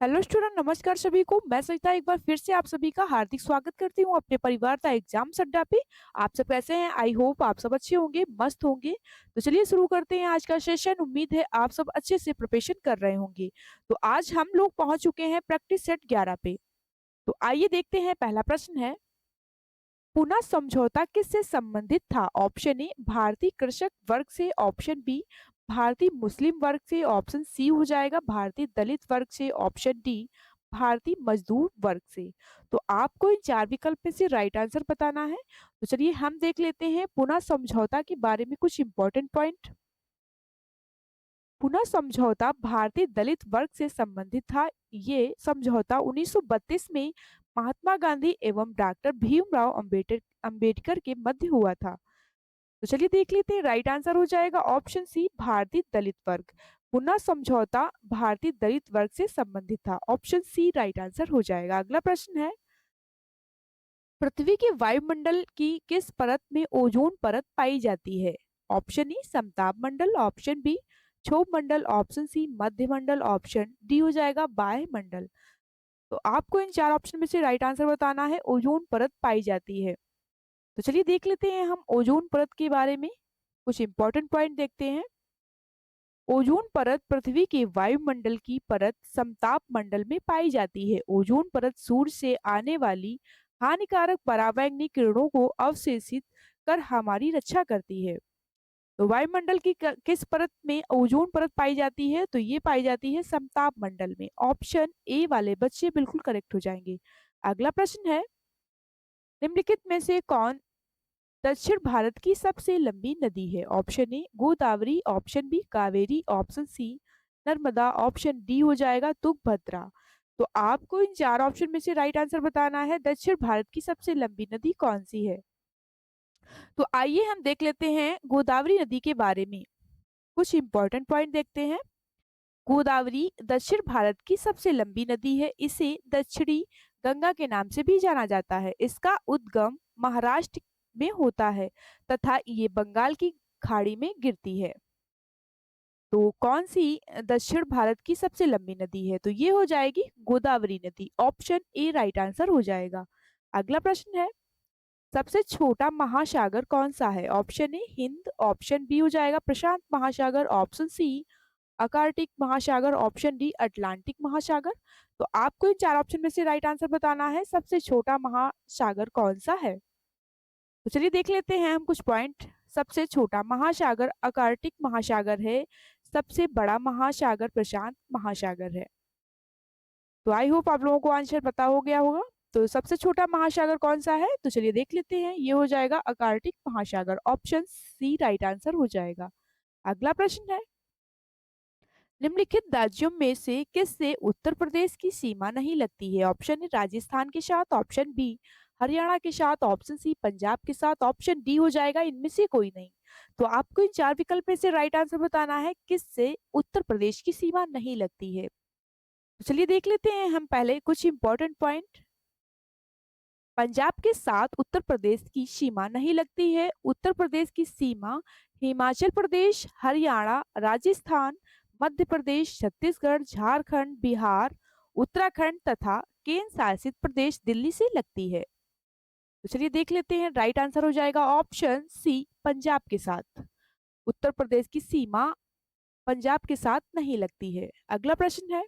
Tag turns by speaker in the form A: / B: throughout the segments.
A: Hello student, नमस्कार सभी को। मैं सविता एक बार फिर से आप सभी का हार्दिक स्वागत करती हूँ अपने परिवार का एग्जाम अड्डा पे। आप सब कैसे हैं? आई होप आप सब अच्छे होंगे, मस्त होंगे। तो चलिए शुरू करते हैं आज का सेशन। उम्मीद है आप सब अच्छे से प्रिपरेशन कर रहे होंगे। तो आज हम लोग पहुंच चुके हैं प्रैक्टिस सेट 11 पे। तो आइए देखते हैं। पहला प्रश्न है, पुनः समझौता किससे संबंधित था? ऑप्शन ए भारतीय कृषक वर्ग से, ऑप्शन बी भारतीय मुस्लिम वर्ग से, ऑप्शन सी हो जाएगा भारतीय दलित वर्ग से, ऑप्शन डी भारतीय मजदूर वर्ग से। तो आपको इन चार विकल्प में से राइट आंसर बताना है। तो चलिए हम देख लेते हैं पुनः समझौता के बारे में कुछ इंपॉर्टेंट पॉइंट। पुनः समझौता भारतीय दलित वर्ग से संबंधित था। ये समझौता 1932 में महात्मा गांधी एवं डॉक्टर भीमराव अंबेडकर के मध्य हुआ था। तो चलिए देख लेते हैं। राइट आंसर हो जाएगा ऑप्शन सी भारतीय दलित वर्ग। पुनः समझौता भारतीय दलित वर्ग से संबंधित था। ऑप्शन सी राइट आंसर हो जाएगा। अगला प्रश्न है, पृथ्वी के वायुमंडल की किस परत में ओजोन परत पाई जाती है? ऑप्शन ई समताप मंडल, ऑप्शन बी क्षोभ मंडल, ऑप्शन सी मध्य मंडल, ऑप्शन डी हो जाएगा बाह्य मंडल। तो आपको इन चार ऑप्शन में से राइट आंसर बताना है। ओजोन परत पाई जाती है। तो चलिए देख लेते हैं हम ओजोन परत के बारे में कुछ इंपॉर्टेंट पॉइंट देखते हैं। ओजोन परत पृथ्वी के वायुमंडल की परत समताप मंडल में पाई जाती है। ओजोन परत सूर्य से आने वाली हानिकारक पराबैंगनी किरणों को अवशोषित कर हमारी रक्षा करती है। तो वायुमंडल की किस परत में ओजोन परत पाई जाती है? तो ये पाई जाती है समताप मंडल में। ऑप्शन ए वाले बच्चे बिल्कुल करेक्ट हो जाएंगे। अगला प्रश्न है, निम्नलिखित में से कौन दक्षिण भारत की सबसे लंबी नदी है? Option A Godavari, option B Kaveri, option C Narmada, option D हो जाएगा तुंगभद्रा। तो आपको इन चार ऑप्शन में से राइट आंसर बताना है। दक्षिण भारत की सबसे लंबी नदी कौन सी है? तो आइए हम देख लेते हैं गोदावरी नदी के बारे में कुछ इंपॉर्टेंट पॉइंट देखते हैं। गोदावरी दक्षिण भारत की सबसे लंबी नदी है। इसे दक्षिणी गंगा के नाम से भी जाना जाता है। इसका उद्गम महाराष्ट्र में होता है तथा ये बंगाल की खाड़ी में गिरती है। तो कौन सी दक्षिण भारत की सबसे लंबी नदी है? तो ये हो जाएगी गोदावरी नदी। ऑप्शन ए राइट आंसर हो जाएगा। अगला प्रश्न है, सबसे छोटा महासागर कौन सा है? Option A Hind, option B हो जाएगा प्रशांत महासागर, ऑप्शन सी अकार्कटिक महासागर, ऑप्शन डी अटलांटिक महासागर। तो आपको इन चार ऑप्शन में से राइट आंसर बताना है। सबसे छोटा महासागर कौन सा है? तो चलिए देख लेते हैं हम कुछ पॉइंट। सबसे छोटा महासागर अकार्कटिक महासागर है। सबसे बड़ा महासागर प्रशांत महासागर है। तो आई होप आप लोगों को आंसर पता हो गया होगा। तो सबसे छोटा महासागर कौन सा है? तो चलिए देख लेते हैं। ये हो जाएगा अकार्कटिक महासागर। ऑप्शन सी राइट आंसर हो जाएगा। अगला प्रश्न है, निम्नलिखित राज्यों में से किससे उत्तर प्रदेश की सीमा नहीं लगती है? ऑप्शन ए राजस्थान के साथ, ऑप्शन बी हरियाणा के साथ, ऑप्शन सी पंजाब के साथ, ऑप्शन डी हो जाएगा इनमें से कोई नहीं। तो आपको इन चार विकल्प में से राइट आंसर बताना है किससे उत्तर प्रदेश की सीमा नहीं लगती है। तो चलिए देख लेते हैं हम पहले कुछ इंपॉर्टेंट पॉइंट। पंजाब के साथ उत्तर प्रदेश की सीमा नहीं लगती है। उत्तर प्रदेश की सीमा हिमाचल प्रदेश, हरियाणा, राजस्थान, मध्य प्रदेश, छत्तीसगढ़, झारखंड, बिहार, उत्तराखंड तथा केंद्र शासित प्रदेश दिल्ली से लगती है। तो चलिए देख लेते हैं। राइट आंसर हो जाएगा ऑप्शन सी पंजाब के साथ। उत्तर प्रदेश की सीमा पंजाब के साथ नहीं लगती है। अगला प्रश्न है,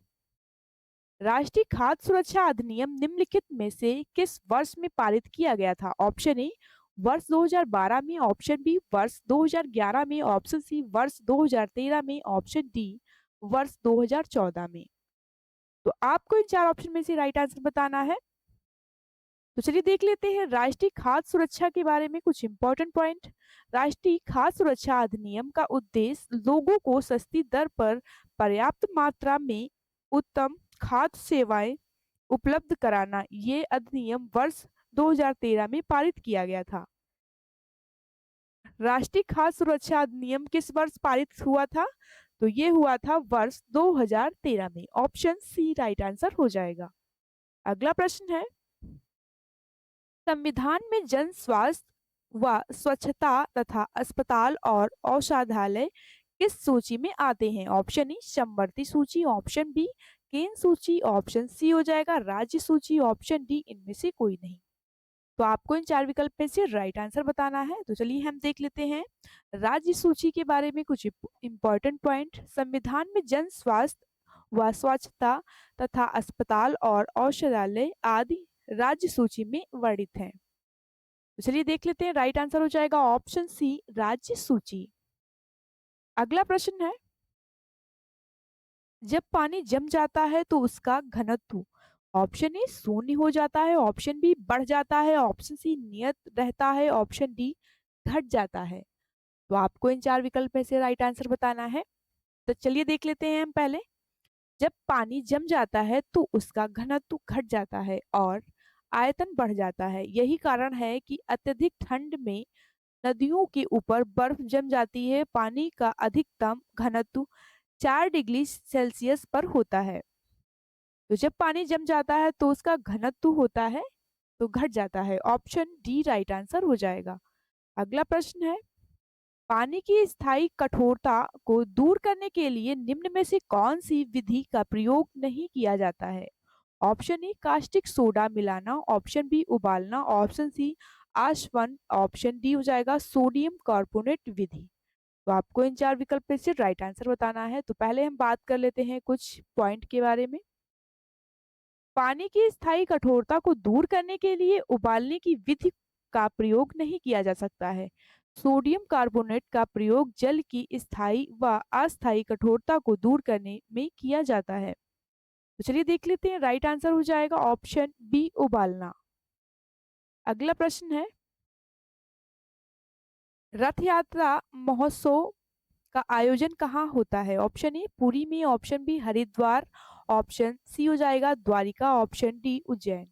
A: राष्ट्रीय खाद्य सुरक्षा अधिनियम निम्नलिखित में से किस वर्ष में पारित किया गया था? ऑप्शन ए वर्ष 2012 में, ऑप्शन बी वर्ष 2011 में, ऑप्शन सी वर्ष 2013 में, ऑप्शन डी वर्ष 2014 में। तो आपको इन चार ऑप्शन में से राइट आंसर बताना है। तो चलिए देख लेते हैं राष्ट्रीय खाद्य सुरक्षा के बारे में कुछ इंपॉर्टेंट पॉइंट। राष्ट्रीय खाद्य सुरक्षा अधिनियम का उद्देश्य लोगों को सस्ती दर पर पर्याप्त मात्रा में उत्तम खाद्य सेवाएं उपलब्ध कराना। ये अधिनियम वर्ष 2013 में पारित किया गया था। राष्ट्रीय खाद्य सुरक्षा अधिनियम किस वर्ष पारित हुआ था? तो ये हुआ था वर्ष 2013 में। ऑप्शन सी राइट आंसर हो जाएगा। अगला प्रश्न है, संविधान में जन स्वास्थ्य व स्वच्छता तथा अस्पताल और औषधालय किस सूची में आते हैं? ऑप्शन ए समवर्ती सूची, ऑप्शन बी केंद्र सूची ऑप्शन सी हो जाएगा, राज्य सूची ऑप्शन डी, इनमें से कोई नहीं। तो आपको इन चार विकल्प में से राइट आंसर बताना है। तो चलिए हम देख लेते हैं राज्य सूची के बारे में कुछ इंपॉर्टेंट पॉइंट। संविधान में जन स्वास्थ्य व स्वच्छता तथा अस्पताल और औषधालय आदि राज्य सूची में वर्णित हैं। तो चलिए देख लेते हैं, राइट आंसर हो जाएगा ऑप्शन सी, राज्य सूची। अगला प्रश्न है, जब पानी जम जाता है तो उसका घनत्व ऑप्शन ए शून्य हो जाता है, ऑप्शन बी बढ़ जाता है, ऑप्शन सी नियत रहता है, ऑप्शन डी घट जाता है। तो आपको इन चार विकल्प में से राइट आंसर बताना है। तो चलिए देख लेते हैं हम पहले। जब पानी जम जाता है तो उसका घनत्व घट जाता है और आयतन बढ़ जाता है। यही कारण है कि अत्यधिक ठंड में नदियों के ऊपर बर्फ जम जाती है। पानी का अधिकतम घनत्व 4 डिग्री सेल्सियस पर होता है। तो जब पानी जम जाता है तो उसका घनत्व होता है तो घट जाता है। ऑप्शन डी राइट आंसर हो जाएगा। अगला प्रश्न है, पानी की स्थायी कठोरता को दूर करने के लिए निम्न में से कौन सी विधि का प्रयोग नहीं किया जाता है? ऑप्शन ए कास्टिक सोडा मिलाना, ऑप्शन बी उबालना, ऑप्शन सी आसवन, ऑप्शन डी हो जाएगा सोडियम कार्बोनेट विधि। तो आपको इन चार विकल्प में से राइट आंसर बताना है। तो पहले हम बात कर लेते हैं कुछ पॉइंट के बारे में। पानी की स्थायी कठोरता को दूर करने के लिए उबालने की विधि का प्रयोग नहीं किया जा सकता है। सोडियम कार्बोनेट का प्रयोग जल की स्थायी व अस्थायी कठोरता को दूर करने में किया जाता है। तो चलिए देख लेते हैं, राइट आंसर हो जाएगा ऑप्शन बी उबालना। अगला प्रश्न है, रथ यात्रा महोत्सव का आयोजन कहाँ होता है? ऑप्शन ए पुरी में, option B Haridwar, option C हो जाएगा द्वारिका, ऑप्शन डी उज्जैन।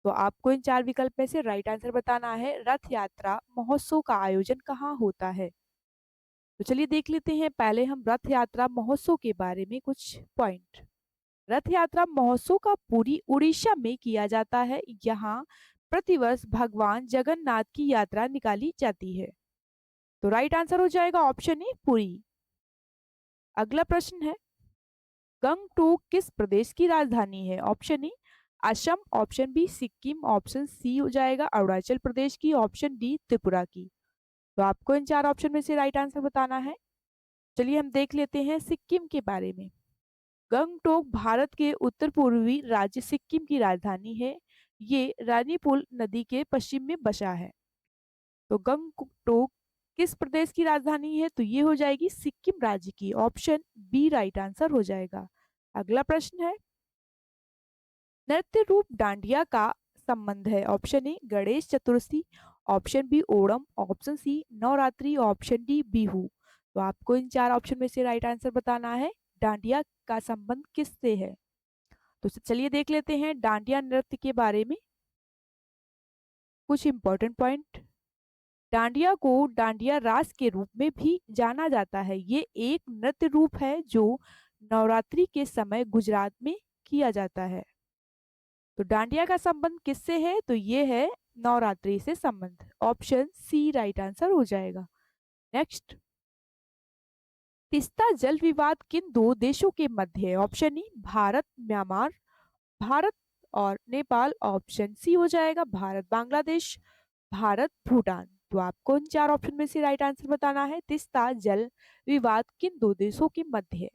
A: तो आपको इन चार विकल्प में से राइट आंसर बताना है, रथ यात्रा महोत्सव का आयोजन कहाँ होता है। तो चलिए देख लेते हैं पहले हम रथ यात्रा महोत्सव के बारे में कुछ पॉइंट। रथ यात्रा महोत्सव का पुरी उड़ीसा में किया जाता है। यहाँ प्रतिवर्ष भगवान जगन्नाथ की यात्रा निकाली जाती है। तो राइट आंसर हो जाएगा ऑप्शन ए पुरी। अगला प्रश्न है, गंगटोक किस प्रदेश की राजधानी है? Option A Assam, option B Sikkim, option C हो जाएगा अरुणाचल प्रदेश की, ऑप्शन डी त्रिपुरा की। तो आपको इन चार ऑप्शन में से राइट आंसर बताना है। चलिए हम देख लेते हैं सिक्किम के बारे में। गंगटोक भारत के उत्तर पूर्वी राज्य सिक्किम की राजधानी है। ये रानीपुल नदी के पश्चिम में बसा है। तो गंगटोक किस प्रदेश की राजधानी है? तो ये हो जाएगी सिक्किम राज्य की, ऑप्शन बी राइट आंसर हो जाएगा। अगला प्रश्न है, नृत्य रूप डांडिया का संबंध है? Option A Ganesh Chaturthi, option B Onam, option C Navratri, option D Bihu. तो आपको इन चार ऑप्शन में से राइट आंसर बताना है, डांडिया का संबंध किससे है। तो चलिए देख लेते हैं डांडिया नृत्य के बारे में कुछ इंपॉर्टेंट पॉइंट। डांडिया को डांडिया रास के रूप में भी जाना जाता है। ये एक नृत्य रूप है जो नवरात्रि के समय गुजरात में किया जाता है। तो डांडिया का संबंध किससे है? तो ये है नवरात्रि से संबंध, ऑप्शन सी राइट आंसर हो जाएगा। नेक्स्ट, तीस्ता जल विवाद किन दो देशों के मध्य है? Option E Bharat Myanmar, Bharat और नेपाल, ऑप्शन सी हो जाएगा भारत बांग्लादेश, भारत भूटान। तो आपको इन चार ऑप्शन में से राइट आंसर बताना है, तीस्ता जल विवाद किन दो देशों के मध्य है।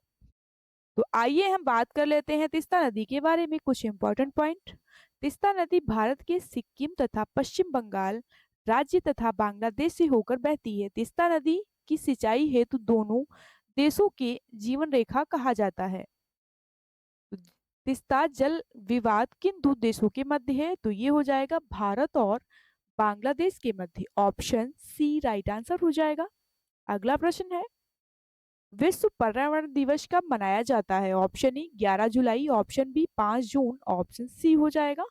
A: तो आइए हम बात कर लेते हैं तीस्ता नदी के बारे में कुछ इंपॉर्टेंट पॉइंट। तीस्ता नदी भारत के सिक्किम तथा पश्चिम बंगाल राज्य तथा बांग्लादेश से होकर बहती है। तीस्ता नदी की सिंचाई हेतु दोनों देशों के जीवन रेखा कहा जाता है। तीस्ता जल विवाद किन दो देशों के मध्य है? तो ये हो जाएगा भारत और बांग्लादेश के मध्य, ऑप्शन सी राइट आंसर हो जाएगा। अगला प्रश्न है, विश्व पर्यावरण दिवस कब मनाया जाता है? ऑप्शन ए 11 जुलाई, ऑप्शन बी 5 जून, ऑप्शन सी हो जाएगा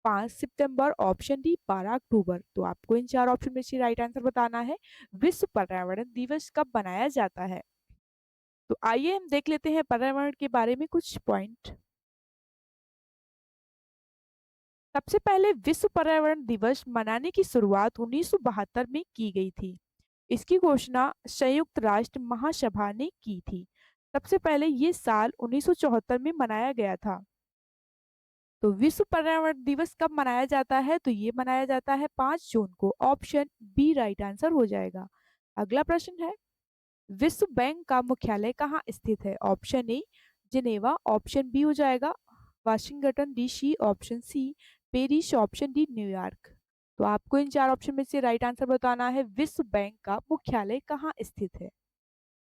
A: 5 सितंबर, ऑप्शन डी 12 अक्टूबर। तो आपको इन चार ऑप्शन में से राइट आंसर बताना है, विश्व पर्यावरण दिवस कब मनाया जाता है। तो आइए हम देख लेते हैं पर्यावरण के बारे में कुछ पॉइंट। सबसे पहले विश्व पर्यावरण दिवस मनाने की शुरुआत 1972 में की गई थी। इसकी घोषणा संयुक्त राष्ट्र महासभा ने की थी। सबसे पहले ये साल 1974 में मनाया गया था। तो विश्व पर्यावरण दिवस कब मनाया जाता है? तो ये मनाया जाता है 5 जून को। ऑप्शन बी राइट आंसर हो जाएगा। अगला प्रश्न है, विश्व बैंक का मुख्यालय कहाँ स्थित है? Option A Geneva, option B हो जाएगा Washington DC, option C Paris, option D New York. तो आपको इन चार ऑप्शन में से राइट आंसर बताना है, विश्व बैंक का मुख्यालय कहाँ स्थित है।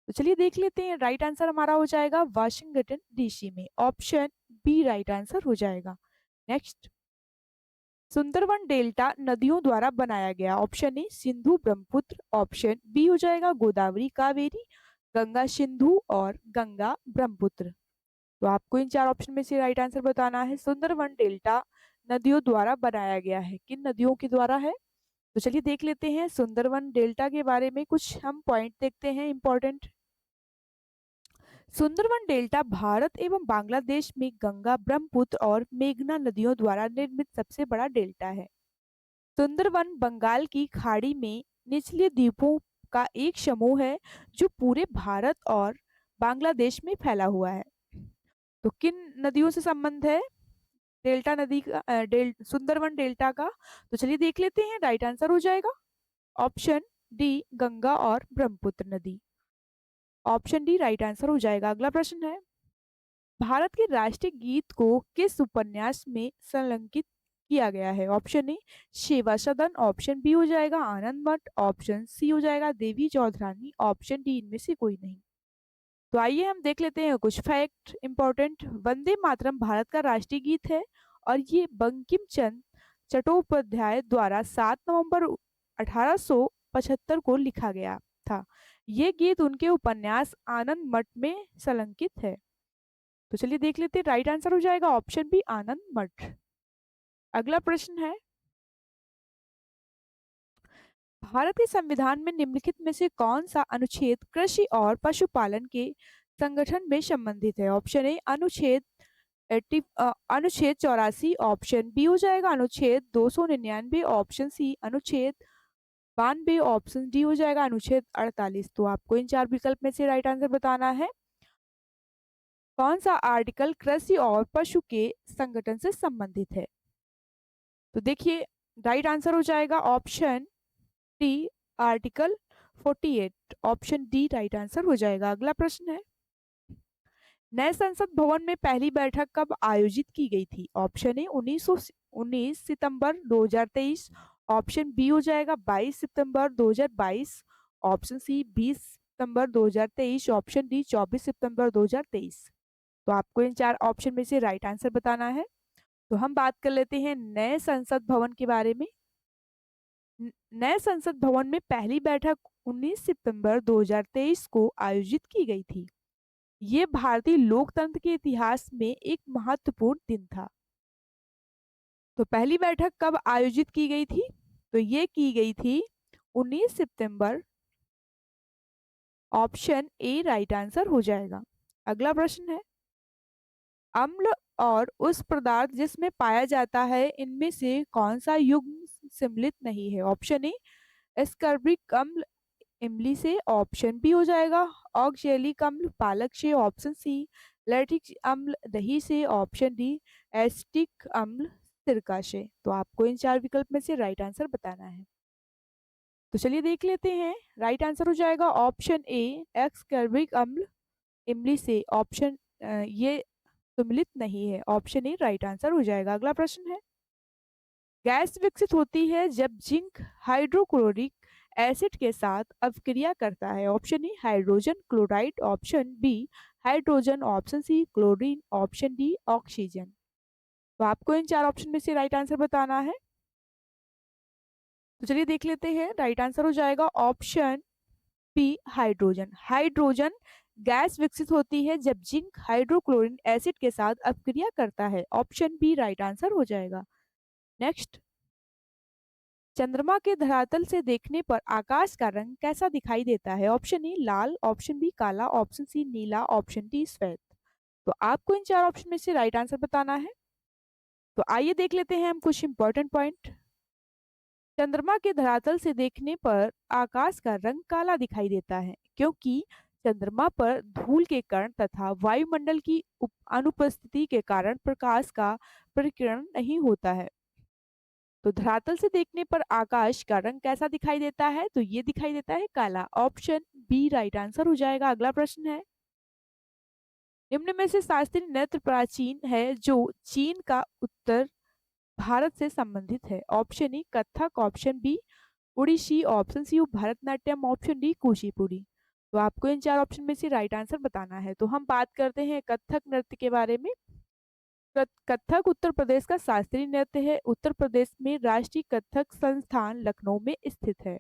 A: तो चलिए देख लेते हैं, राइट आंसर हमारा हो जाएगा वाशिंगटन डीसी में। ऑप्शन बी राइट आंसर हो जाएगा। नेक्स्ट, सुंदरवन डेल्टा नदियों द्वारा बनाया गया। Option A Sindhu Brahmaputra, option B हो जाएगा गोदावरी कावेरी, गंगा सिंधु और गंगा ब्रह्मपुत्र। तो आपको इन चार ऑप्शन में से राइट आंसर बताना है, सुंदरवन डेल्टा नदियों द्वारा बनाया गया है। किन नदियों के द्वारा है? तो चलिए देख लेते हैं सुंदरवन डेल्टा के बारे में कुछ हम पॉइंट देखते हैं इंपॉर्टेंट। सुंदरवन डेल्टा भारत एवं बांग्लादेश में गंगा, ब्रह्मपुत्र और मेघना नदियों द्वारा निर्मित सबसे बड़ा डेल्टा है। सुंदरवन बंगाल की खाड़ी में निचले द्वीपों का एक समूह है जो पूरे भारत और बांग्लादेश में फैला हुआ है। तो किन नदियों से संबंध है डेल्टा नदी का, सुंदरवन डेल्टा का? तो चलिए देख लेते हैं, राइट आंसर हो जाएगा ऑप्शन डी गंगा और ब्रह्मपुत्र नदी। ऑप्शन डी राइट आंसर हो जाएगा। अगला प्रश्न है, भारत के राष्ट्रीय गीत को किस उपन्यास में संलग्नित किया गया है? ऑप्शन ए सेवा सदन, ऑप्शन बी हो जाएगा आनंद मठ, ऑप्शन सी हो जाएगा देवी चौधरानी, ऑप्शन डी इनमें से कोई नहीं। तो आइए हम देख लेते हैं कुछ फैक्ट इंपॉर्टेंट। वंदे मातरम भारत का राष्ट्रीय गीत है और ये बंकिम चंद्र चट्टोपाध्याय द्वारा 7 नवंबर 1875 को लिखा गया था। ये गीत उनके उपन्यास आनंद मठ में संलग्नित है। तो चलिए देख लेते हैं, राइट आंसर हो जाएगा ऑप्शन बी आनंद मठ। अगला प्रश्न है, भारतीय संविधान में निम्नलिखित में से कौन सा अनुच्छेद कृषि और पशुपालन के संगठन में संबंधित है? ऑप्शन ए अनुच्छेद 80 अनुच्छेद 84, ऑप्शन बी हो जाएगा अनुच्छेद 299, ऑप्शन सी अनुच्छेद 92, ऑप्शन डी हो जाएगा अनुच्छेद 48। तो आपको इन चार विकल्प में से राइट आंसर बताना है, कौन सा आर्टिकल कृषि और पशु के संगठन से संबंधित है। तो देखिए राइट आंसर हो जाएगा option D article 48, option D right answer हो जाएगा। अगला प्रश्न है, नए संसद भवन में पहली बैठक कब आयोजित की गई थी? ऑप्शन ए 19 सितंबर 2023, ऑप्शन बी हो जाएगा 22 सितंबर 2022, ऑप्शन सी 20 सितंबर 2023, ऑप्शन डी 24 सितंबर 2023। तो आपको इन चार ऑप्शन में से राइट आंसर बताना है। तो हम बात कर लेते हैं नए संसद भवन के बारे में। नए संसद भवन में पहली बैठक 19 सितंबर 2023 को आयोजित की गई थी। ये भारतीय लोकतंत्र के इतिहास में एक महत्वपूर्ण दिन था। तो पहली बैठक कब आयोजित की गई थी? तो ये की गई थी 19 सितंबर, ऑप्शन ए राइट आंसर हो जाएगा। अगला प्रश्न है, अम्ल और उस पदार्थ जिसमें पाया जाता है इनमें से कौन सा युग्म सम्मिलित नहीं है? ऑप्शन ए एस्कर्बिक अम्ल इमली से, ऑप्शन बी हो जाएगा ऑक्जेलिक अम्ल पालक से, ऑप्शन सी लैक्टिक अम्ल दही से, ऑप्शन डी एसिटिक अम्ल सिरका से। तो आपको इन चार विकल्प में से राइट आंसर बताना है। तो चलिए देख लेते हैं, राइट आंसर हो जाएगा ऑप्शन ए एस्कर्बिक अम्ल इमली से। ऑप्शन ये सम्मिलित नहीं है, ऑप्शन ए राइट आंसर हो जाएगा। अगला प्रश्न है, गैस विकसित होती है जब जिंक हाइड्रोक्लोरिक एसिड के साथ अवक्रिया करता है। Option A hydrogen chloride, option B hydrogen, option C chlorine, option D oxygen. तो आपको इन चार ऑप्शन में से राइट आंसर बताना है। तो चलिए देख लेते हैं, राइट आंसर हो जाएगा option B hydrogen. Hydrogen gas विकसित होती है जब जिंक हाइड्रोक्लोरिन एसिड के साथ अपक्रिया करता है। ऑप्शन बी राइट आंसर हो जाएगा। नेक्स्ट, चंद्रमा के धरातल से देखने पर आकाश का रंग कैसा दिखाई देता है? ऑप्शन ए लाल, ऑप्शन बी काला, ऑप्शन सी नीला, ऑप्शन डी श्वेत। तो आपको इन चार ऑप्शन में से राइट आंसर बताना है। तो आइए देख लेते हैं हम कुछ इंपॉर्टेंट पॉइंट। चंद्रमा के धरातल से देखने पर आकाश का रंग काला दिखाई देता है क्योंकि चंद्रमा पर धूल के कण तथा वायुमंडल की अनुपस्थिति के कारण प्रकाश का प्रकीर्णन नहीं होता है। तो धरातल से देखने पर आकाश का रंग कैसा दिखाई देता है? तो ये दिखाई देता है काला। ऑप्शन बी राइट आंसर हो जाएगा। अगला प्रश्न है, निम्न में से शास्त्रीय नृत्य प्राचीन है जो चीन का उत्तर भारत से संबंधित है? Option A Kathak, option B Odissi, option C Bharatanatyam, option D Kuchipudi. तो आपको इन चार ऑप्शन में से राइट आंसर बताना है। तो हम बात करते हैं कथक नृत्य के बारे में। कथक उत्तर प्रदेश का शास्त्रीय नृत्य है। उत्तर प्रदेश में राष्ट्रीय कथक संस्थान लखनऊ में स्थित है।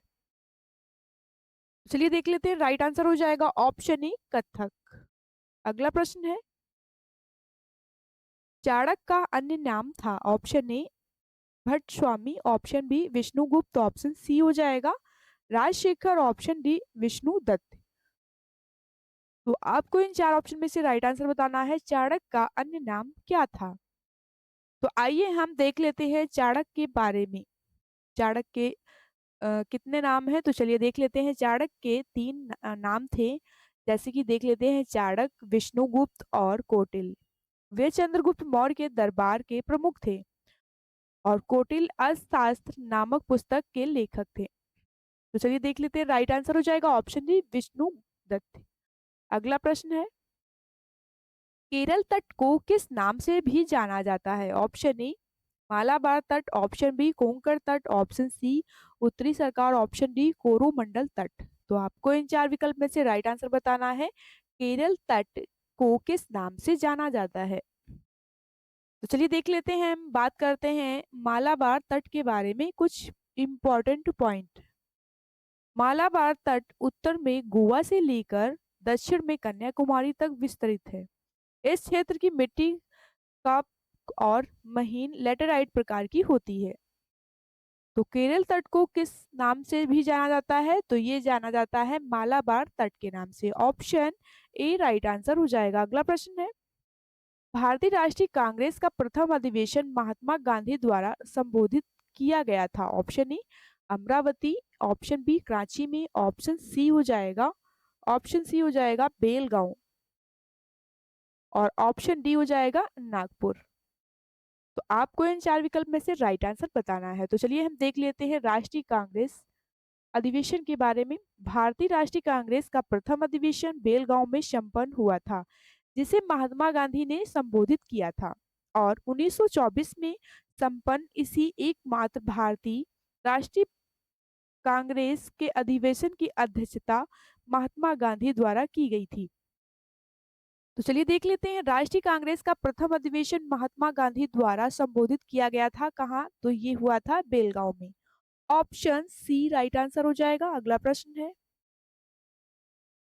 A: चलिए देख लेते हैं, राइट आंसर हो जाएगा ऑप्शन ए कथक। अगला प्रश्न है, चाणक्य का अन्य नाम था? Option A Bhatt Swami, option B Vishnugupta, option C हो जाएगा राजशेखर, ऑप्शन डी विष्णु दत्त। तो आपको इन चार ऑप्शन में से राइट आंसर बताना है। चाणक्य का अन्य नाम क्या था? तो आइए हम देख लेते हैं चाणक्य के बारे में। चाणक्य के कितने नाम हैं? तो चलिए देख लेते हैं। चाणक्य के तीन नाम थे, जैसे कि देख लेते हैं चाणक्य, विष्णुगुप्त और कौटिल्य। वे चंद्रगुप्त मौर्य के दरबार के प्रमुख थे और कौटिल्य अर्थशास्त्र नामक पुस्तक के लेखक थे। तो चलिए देख लेते हैं, राइट आंसर हो जाएगा ऑप्शन डी विष्णु दत्त। अगला प्रश्न है, केरल तट को किस नाम से भी जाना जाता है? ऑप्शन ए मालाबार तट, ऑप्शन बी कोंकण तट, ऑप्शन सी उत्तरी सरकार, ऑप्शन डी कोरोमंडल तट। तो आपको इन चार विकल्प में से राइट आंसर बताना है। केरल तट को किस नाम से जाना जाता है? तो चलिए देख लेते हैं, हम बात करते हैं मालाबार तट के बारे में कुछ इंपॉर्टेंट पॉइंट। मालाबार तट उत्तर में गोवा से लेकर दक्षिण में कन्याकुमारी तक विस्तरित है। इस क्षेत्र की मिट्टी का और महीन लेटेराइट प्रकार की होती है। तो केरल तट को किस नाम से भी जाना जाता है? तो ये जाना जाता है मालाबार तट के नाम से। ऑप्शन ए राइट आंसर हो जाएगा। अगला प्रश्न है, भारतीय राष्ट्रीय कांग्रेस का प्रथम अधिवेशन महात्मा गांधी द्वारा संबोधित किया गया था? Option A Amravati, option B Karachi में, ऑप्शन सी हो जाएगा बेलगांव और ऑप्शन डी हो जाएगा नागपुर। तो आपको इन चार विकल्प में से राइट आंसर बताना है। तो चलिए हम देख लेते हैं राष्ट्रीय कांग्रेस अधिवेशन के बारे में। भारतीय राष्ट्रीय कांग्रेस का प्रथम अधिवेशन बेलगांव में संपन्न हुआ था, जिसे महात्मा गांधी ने संबोधित किया था और 1924 में संपन्न इसी एकमात्र भारतीय राष्ट्रीय कांग्रेस के अधिवेशन की अध्यक्षता महात्मा गांधी द्वारा की गई थी। तो चलिए देख लेते हैं, राष्ट्रीय कांग्रेस का प्रथम अधिवेशन महात्मा गांधी द्वारा संबोधित किया गया था कहाँ? तो ये हुआ था बेलगांव में। ऑप्शन सी राइट आंसर हो जाएगा। अगला प्रश्न है,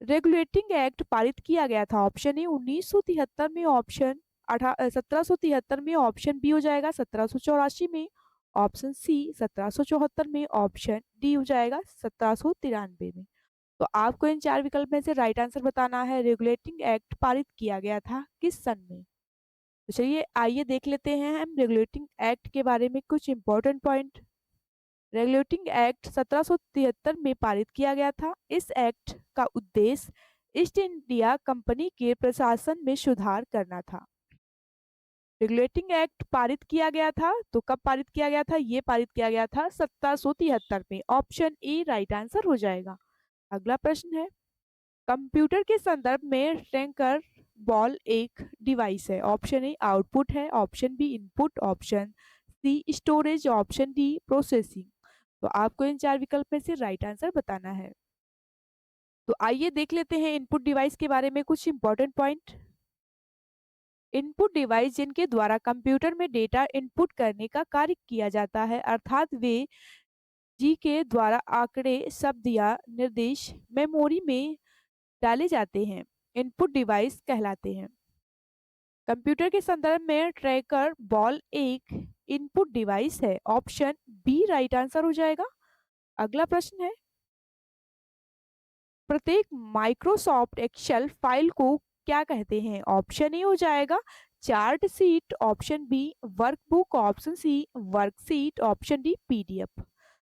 A: रेगुलेटिंग एक्ट पारित किया गया था? ऑप्शन ए 1973 में, ऑप्शन 1773 में, ऑप्शन बी हो जाएगा 1784 में, ऑप्शन सी 1774 में, ऑप्शन डी हो जाएगा 1793 में। तो आपको इन चार विकल्प में से राइट आंसर बताना है। रेगुलेटिंग एक्ट पारित किया गया था किस सन में? तो चलिए आइए देख लेते हैं हम रेगुलेटिंग एक्ट के बारे में कुछ इंपॉर्टेंट पॉइंट। रेगुलेटिंग एक्ट 1773 में पारित किया गया था। इस एक्ट का उद्देश्य ईस्ट इंडिया कंपनी के प्रशासन में सुधार करना था। रेगुलेटिंग एक्ट पारित किया गया था, तो कब पारित किया गया था? ये पारित किया गया था 1773 में। ऑप्शन ए राइट आंसर हो जाएगा। अगला प्रश्न है, कंप्यूटर के संदर्भ में ट्रैकर बॉल एक डिवाइस है? ऑप्शन ए आउटपुट है, option B input, option C storage, option D processing. तो आपको इन चार विकल्प में से राइट आंसर बताना है। तो आइए देख लेते हैं इनपुट डिवाइस के बारे में कुछ इंपॉर्टेंट पॉइंट। इनपुट डिवाइस जिनके द्वारा कंप्यूटर में डेटा इनपुट करने का कार्य किया जाता है, अर्थात वे जी के द्वारा आंकड़े, शब्द या निर्देश मेमोरी में डाले जाते हैं, इनपुट डिवाइस कहलाते हैं। कंप्यूटर के संदर्भ में ट्रैकर बॉल एक इनपुट डिवाइस है। ऑप्शन बी राइट आंसर हो जाएगा। अगला प्रश्न है, प्रत्येक माइक्रोसॉफ्ट एक्सेल फाइल को क्या कहते हैं? ऑप्शन ए हो जाएगा chart sheet, option B workbook, option C worksheet, option D PDF.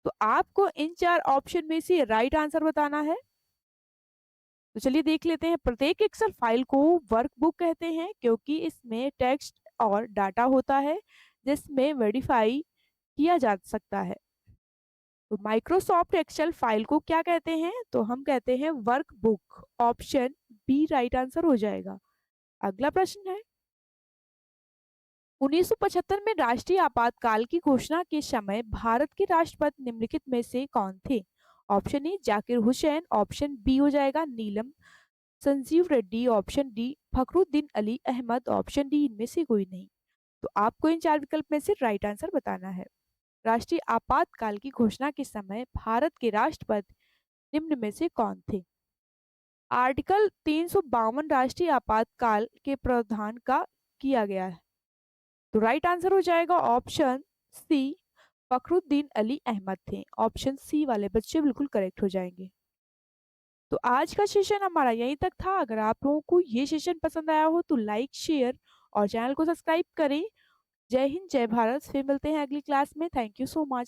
A: तो आपको इन चार ऑप्शन में से राइट आंसर बताना है। तो चलिए देख लेते हैं। प्रत्येक एक्सेल फाइल को वर्कबुक कहते हैं क्योंकि इसमें टेक्स्ट और डाटा होता है जिसमें वेरीफाई किया जा सकता है। तो माइक्रोसॉफ्ट एक्सेल फाइल को क्या कहते हैं? तो हम कहते हैं workbook. Option B right answer हो जाएगा। अगला प्रश्न है, 1975 में राष्ट्रीय आपातकाल की घोषणा के समय भारत के राष्ट्रपति निम्नलिखित में से कौन थे? Option A Zakir Hussain, option B हो जाएगा Neelam Sanjiva Reddy, option D Fakhruddin Ali Ahmed, option D इनमें से कोई नहीं। तो आपको इन चार विकल्प में से राइट आंसर बताना है। राष्ट्रीय आपातकाल की घोषणा के समय भारत के राष्ट्रपति निम्न में से कौन थे? आर्टिकल 352 राष्ट्रीय आपातकाल के प्रावधान का किया गया है। तो राइट आंसर हो जाएगा ऑप्शन सी फखरुद्दीन अली अहमद थे। ऑप्शन सी वाले बच्चे बिल्कुल करेक्ट हो जाएंगे। तो आज का सेशन हमारा यहीं तक था। अगर आप लोगों को ये सेशन पसंद आया हो तो लाइक शेयर और चैनल को सब्सक्राइब करें। जय हिंद, जय भारत। फिर मिलते हैं अगली क्लास में। Thank you so much.